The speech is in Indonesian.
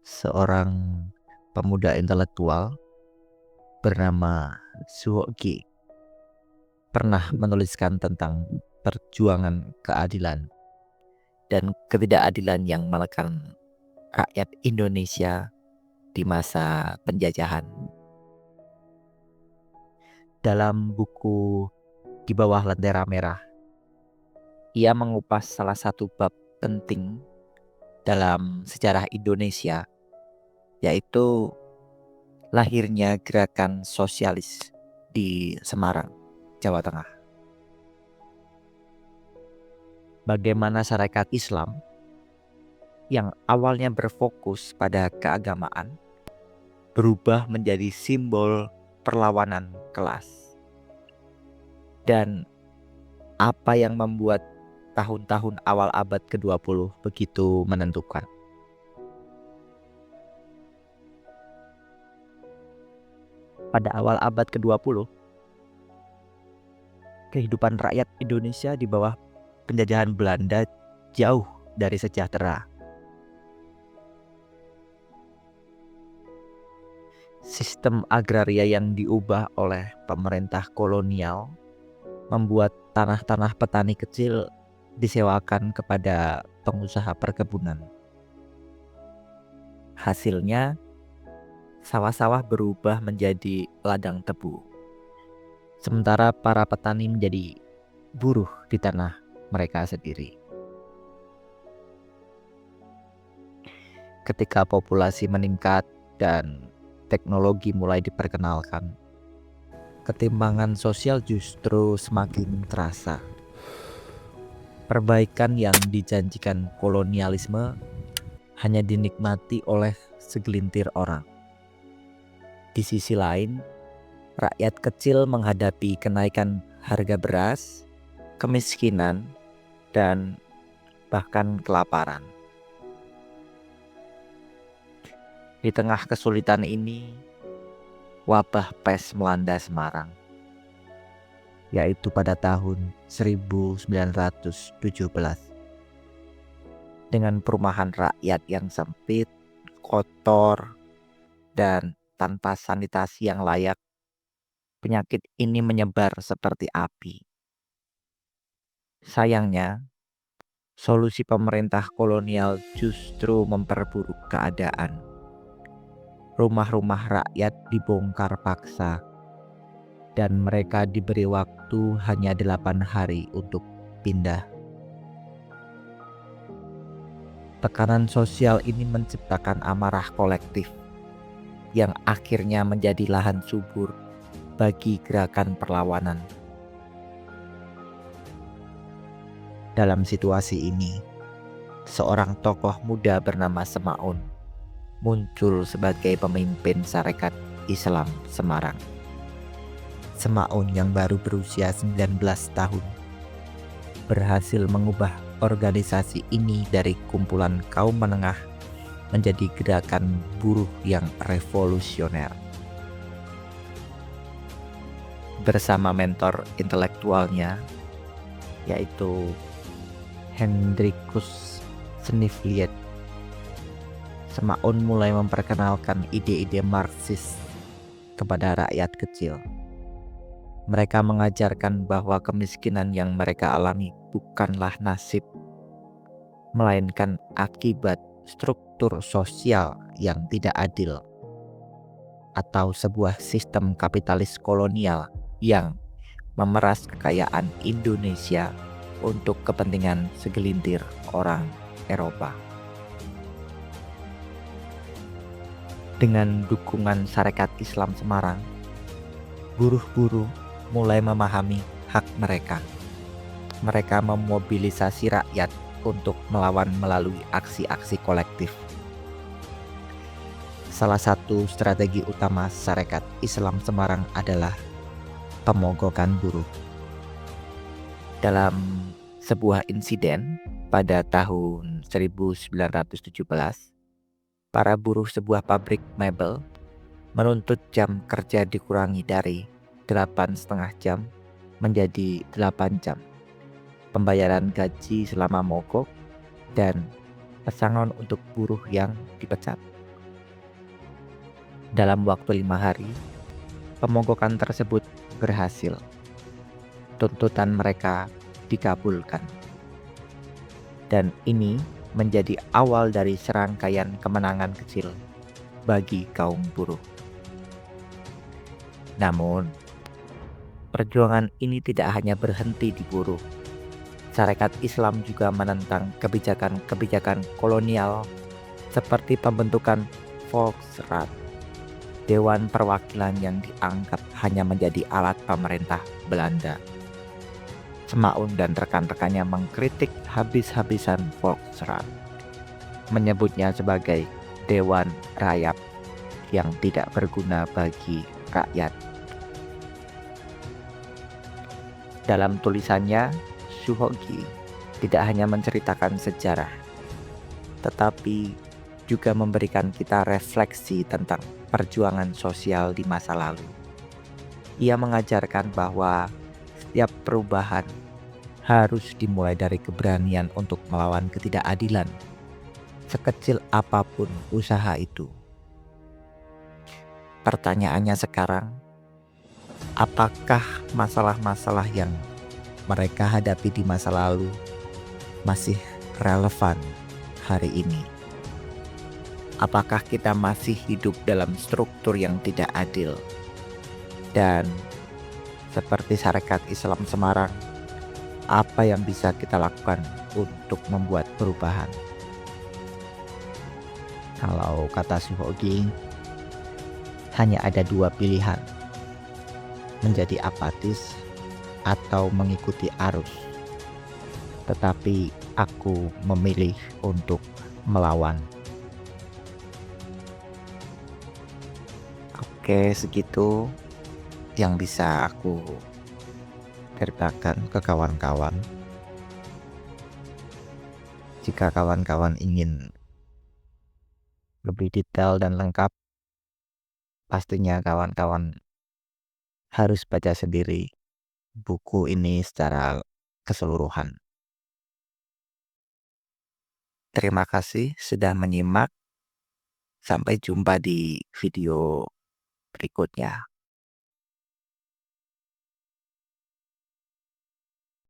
Seorang pemuda intelektual bernama Suhoki pernah menuliskan tentang perjuangan keadilan dan ketidakadilan yang melekat rakyat Indonesia di masa penjajahan. Dalam buku Di Bawah Lentera Merah, ia mengupas salah satu bab penting dalam sejarah Indonesia, yaitu lahirnya gerakan sosialis di Semarang, Jawa Tengah. Bagaimana syarikat Islam yang awalnya berfokus pada keagamaan berubah menjadi simbol perlawanan kelas. Dan apa yang membuat tahun-tahun awal abad ke-20 begitu menentukan? Pada awal abad ke-20, kehidupan rakyat Indonesia di bawah penjajahan Belanda jauh dari sejahtera. Sistem agraria yang diubah oleh pemerintah kolonial membuat tanah-tanah petani kecil disewakan kepada pengusaha perkebunan. Hasilnya, sawah-sawah berubah menjadi ladang tebu, sementara para petani menjadi buruh di tanah mereka sendiri. Ketika populasi meningkat dan teknologi mulai diperkenalkan, ketimpangan sosial justru semakin terasa. Perbaikan yang dijanjikan kolonialisme hanya dinikmati oleh segelintir orang. Di sisi lain, rakyat kecil menghadapi kenaikan harga beras, kemiskinan, dan bahkan kelaparan. Di tengah kesulitan ini, wabah pes melanda Semarang, yaitu pada tahun 1917. Dengan perumahan rakyat yang sempit, kotor, dan tanpa sanitasi yang layak, penyakit ini menyebar seperti api. Sayangnya, solusi pemerintah kolonial justru memperburuk keadaan. Rumah-rumah rakyat dibongkar paksa, dan mereka diberi waktu hanya 8 hari untuk pindah. Tekanan sosial ini menciptakan amarah kolektif yang akhirnya menjadi lahan subur bagi gerakan perlawanan. Dalam situasi ini, seorang tokoh muda bernama Semaun muncul sebagai pemimpin Syarikat Islam Semarang. Semaun yang baru berusia 19 tahun berhasil mengubah organisasi ini dari kumpulan kaum menengah menjadi gerakan buruh yang revolusioner. Bersama mentor intelektualnya, yaitu Hendrikus Snifliet, Semaun mulai memperkenalkan ide-ide Marxis kepada rakyat kecil. Mereka mengajarkan bahwa kemiskinan yang mereka alami bukanlah nasib, melainkan akibat struktur sosial yang tidak adil atau sebuah sistem kapitalis kolonial yang memeras kekayaan Indonesia untuk kepentingan segelintir orang Eropa. Dengan dukungan Syarikat Islam Semarang, buruh-buruh mulai memahami hak mereka. Mereka memobilisasi rakyat untuk melawan melalui aksi-aksi kolektif. Salah satu strategi utama Syarikat Islam Semarang adalah pemogokan buruh. Dalam sebuah insiden pada tahun 1917, para buruh sebuah pabrik mebel menuntut jam kerja dikurangi dari 8,5 jam menjadi 8 jam, pembayaran gaji selama mogok, dan pesangon untuk buruh yang dipecat. Dalam waktu 5 hari, pemogokan tersebut berhasil. Tuntutan mereka dikabulkan. Dan ini menjadi awal dari serangkaian kemenangan kecil bagi kaum buruh. Namun, perjuangan ini tidak hanya berhenti di buruh. Syarikat Islam juga menentang kebijakan-kebijakan kolonial seperti pembentukan Volksraad, Dewan Perwakilan yang dianggap hanya menjadi alat pemerintah Belanda. Semaun dan rekan-rekannya mengkritik habis-habisan Volksraad, menyebutnya sebagai Dewan Rakyat yang tidak berguna bagi rakyat. Dalam tulisannya, Suhogi tidak hanya menceritakan sejarah, tetapi juga memberikan kita refleksi tentang perjuangan sosial di masa lalu. Ia mengajarkan bahwa setiap perubahan harus dimulai dari keberanian untuk melawan ketidakadilan, sekecil apapun usaha itu. Pertanyaannya sekarang, apakah masalah-masalah yang mereka hadapi di masa lalu masih relevan hari ini? Apakah kita masih hidup dalam struktur yang tidak adil? Dan seperti Syarikat Islam Semarang, apa yang bisa kita lakukan untuk membuat perubahan? Kalau kata Suhogi, hanya ada dua pilihan, menjadi apatis atau mengikuti arus. Tetapi aku memilih untuk melawan. Oke, segitu yang bisa aku ceritakan ke kawan-kawan. Jika kawan-kawan ingin lebih detail dan lengkap, pastinya kawan-kawan harus baca sendiri buku ini secara keseluruhan. Terima kasih sudah menyimak. Sampai jumpa di video berikutnya.